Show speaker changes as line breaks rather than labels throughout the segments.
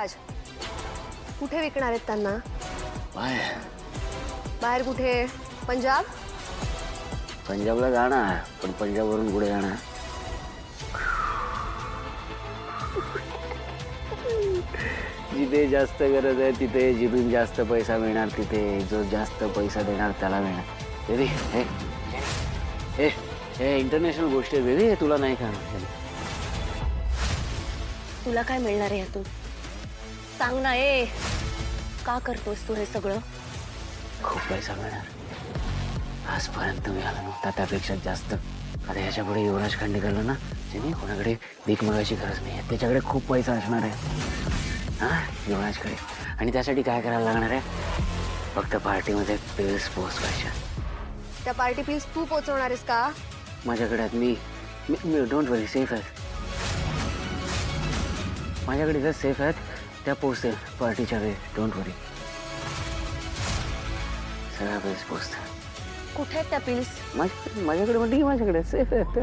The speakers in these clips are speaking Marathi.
युवराज, कुठे विकणार आहेत त्यांना?
बाहेर.
बाहेर कुठे? पंजाब?
पंजाबला जाणार, पण पंजाबवरून पुढे जाणार. जिथे जास्त गरज आहे तिथे, जिथून जास्त पैसा मिळणार तिथे, जो जास्त पैसा देणार त्याला मिळणार. बेबी हे हे हे इंटरनॅशनल गोष्टी आहे बेबी, तुला नाही कळणार.
तुला काय मिळणार आहे यातून? सांग ना. ए, का करतोस तू हे सगळं?
खूप पैसा मिळणार. आजपर्यंत मिळाला नव्हता त्यापेक्षा जास्त. आता ह्याच्या पुढे युवराज खांडेकरला ना, ज्याने कोणाकडे भीक मागायची गरज नाही आहे, त्याच्याकडे खूप पैसा असणार आहे. हा, युवराजकडे. आणि त्यासाठी काय करायला लागणार आहे? फक्त पार्टीमध्ये पिल्स पोचवायच्या.
त्या पार्टी प्लीज तू पोचवणार आहेस का?
माझ्याकडे आहेत. मी डोंट वरी, सेफ आहेत माझ्याकडे. जर सेफ आहेत त्या पोचते पार्टीच्या वेळी. डोंट वरी, सगळ्या पिल्स पोचते.
कुठे आहेत त्या पिल्स?
माझ्याकडे म्हणते की माझ्याकडे सेफ आहेत.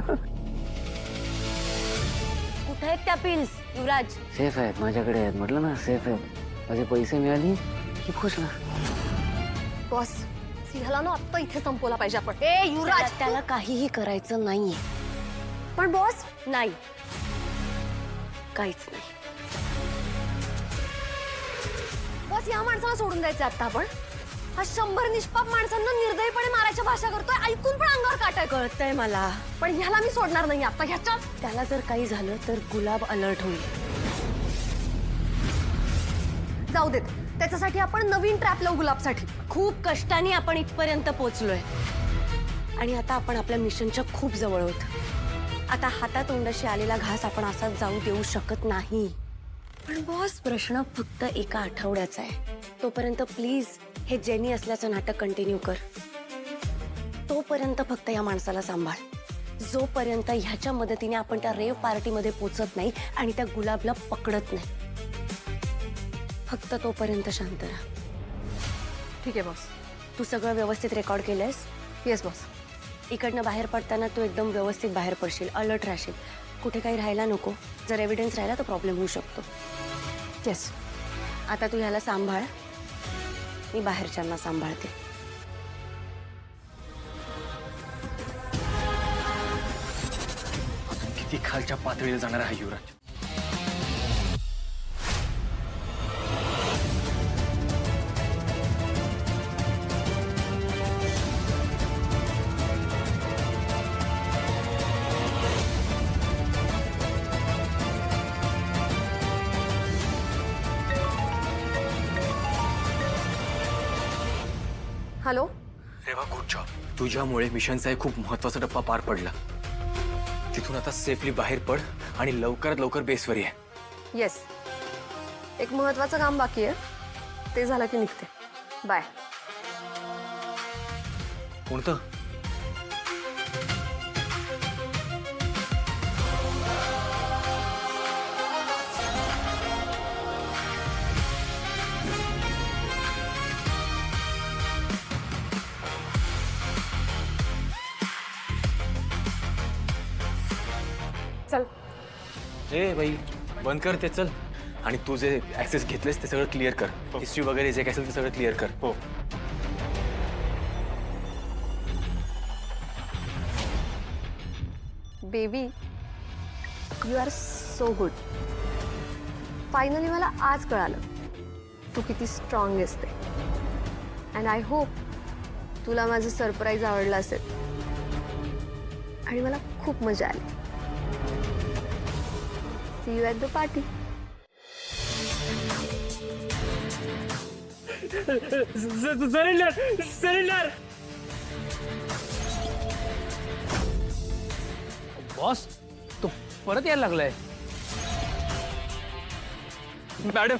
कुठे आहेत त्या पिल्स युवराज?
सेफ आहेत माझ्याकडे आहेत म्हटलं ना, सेफ आहेत. माझे पैसे मिळाले की खुश ना.
बॉस, ह्याला ना आत्ता इथे संपवला पाहिजे आपण. ए युवराज,
त्याला काहीही करायचं नाहीये.
पण बॉस,
नाही, काहीच नाही.
बॉस, या माणसाला सोडून द्यायचं आता आपण. हा 100 निष्पाप माणसांना निर्दयीपणे मारायच्या भाषा करतोय. ऐकून पण अंगावर काटाय.
कळतंय मला,
पण ह्याला मी सोडणार नाही आता. ह्याच्या
त्याला जर काही झालं तर गुलाब अलर्ट होईल.
जाऊ देत. त्याच्यासाठी आपण नवीन ट्रॅप लावू गुलाबसाठी.
खूप कष्टाने आपण इथपर्यंत पोहोचलोय आणि आता आपण आपल्या मिशनच्या खूप जवळ आहोत. आता हातातोंडाशी आलेला घास आपण असाच जाऊ देऊ शकत नाही.
पण बॉस,
प्रश्न फक्त एका आठवड्याचा आहे. तोपर्यंत प्लीज हे जेनी असल्याचं नाटक कंटिन्यू कर. तोपर्यंत फक्त या माणसाला सांभाळ. जोपर्यंत ह्याच्या मदतीने आपण त्या रेव पार्टीमध्ये पोचत नाही आणि त्या गुलाबला पकडत नाही, फक्त तोपर्यंत शांत राहा.
ठीक आहे बॉस.
तू सगळं व्यवस्थित रेकॉर्ड केलंयस?
Yes boss.
इकडनं बाहेर पडताना तू एकदम व्यवस्थित बाहेर पडशील. अलर्ट राहशील. कुठे काही राहायला नको. जर एव्हिडन्स राहिला तर प्रॉब्लेम होऊ शकतो.
येस.
आता तू ह्याला सांभाळ, मी बाहेरच्यांना सांभाळते.
अजून किती खालच्या पातळीला जाणार आहे Yuvraj?
Hello.
Reva, good job. तुझ्यामुळे मिशनचा एक खूप महत्वाचा टप्पा पार पडला. तिथून आता सेफली बाहेर पड आणि लवकरात लवकर बेसवर ये.
येस. एक महत्वाचं काम बाकी आहे, ते झालं की निघते. बाय.
कोणतं?
चल.
ए बाई, बंद कर ते. चल. आणि तू जे ऍक्सेस घेतलेस ते सगळं क्लिअर कर. हिस्ट्री वगैरे जे काय असेल ते सगळं क्लिअर कर. हो.
Baby, you are so good. Finally मला आज कळालं तू किती स्ट्रॉंग आहेस ते. अँड आय होप तुला माझं सरप्राईज आवडलं असेल आणि मला खूप मजा आली. See you at the party.
Cylinder. Boss, तो परत यायला लागलाय. मॅडम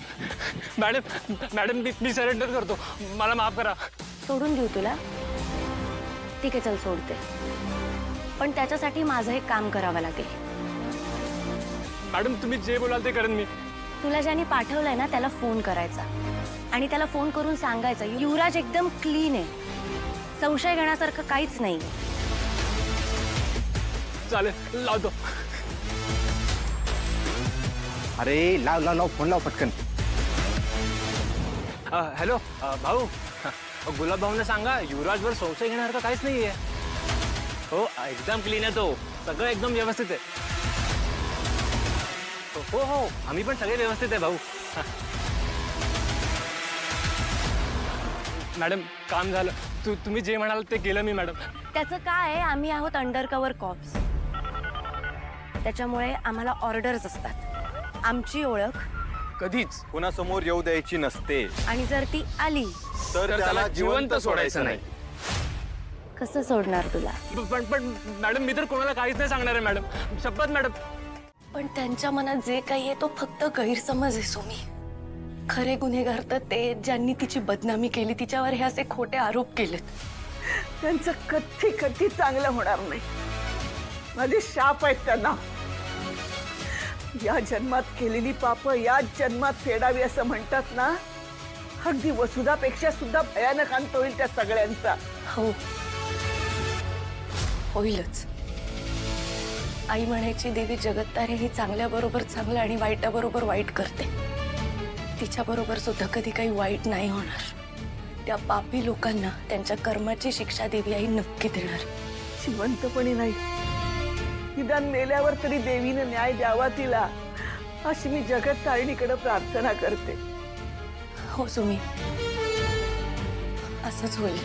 मॅडम मॅडम मी सरेंडर करतो. मला माफ करा.
सोडून देऊ तुला? ठीक आहे, चल सोडते. पण त्याच्यासाठी माझं एक काम करावं लागेल.
मॅडम, तुम्ही जे बोलाल ते करेन मी.
तुला ज्याने पाठवलंय ना त्याला फोन करायचा आणि त्याला फोन करून सांगायचं युवराज एकदम क्लीन आहे, संशय घेण्यासारखं काहीच नाही.
चालेल, लावतो.
अरे लाव लाव लाव, फोन लाव पटकन.
हॅलो भाऊ गुलाब भाऊने सांगा युवराजवर संशय घेण्यासारखं काहीच नाहीये. हो एकदम क्लीन आहे तो, सगळं एकदम व्यवस्थित आहे. हो हो आम्ही पण सगळे व्यवस्थित आहे भाऊ. मॅडम काम झालं. तुम्ही जे म्हणाल ते केलं मी मॅडम.
त्याचं काय आहे, आम्ही आहोत अंडरकव्हर कॉप्स. त्याच्यामुळे आम्हाला ऑर्डर्स असतात. आमची ओळख
कधीच कोणासमोर येऊ द्यायची नसते.
आणि जर ती आली
तर त्याला जिवंत सोडायचं नाही.
कसं सोडणार तुला?
पण मॅडम मी तर कोणाला काहीच नाही सांगणार आहे मॅडम, शपथ मॅडम.
पण त्यांच्या मनात जे काही आहे तो फक्त गैरसमज आहे सुमी. खरे गुन्हेगार तर ते ज्यांनी तिची बदनामी केली, तिच्यावर हे असे खोटे आरोप केलेत.
त्यांचं कधी कधी चांगलं होणार नाही. माझे शाप आहेत त्यांना. या जन्मात केलेली पाप याच जन्मात फेडावी असं म्हणतात ना, अगदी वसुधापेक्षा सुद्धा भयानक अंत होईल त्या सगळ्यांचा.
हो होईलच. आई म्हणायची देवी जगत्तारिणी चांगल्याबरोबर चांगलं आणि वाईटाबरोबर वाईट करते. तिच्या बरोबर सुद्धा कधी काही वाईट नाही होणार. त्या पापी लोकांना त्यांच्या कर्माची शिक्षा देवी आई नक्की देणार.
जिवंतपणी नाही, निदान मेल्यावर तरी देवीने न्याय द्यावा तिला, अशी मी जगत्तारिणीकडे प्रार्थना करते.
हो सुमी, असंच होईल.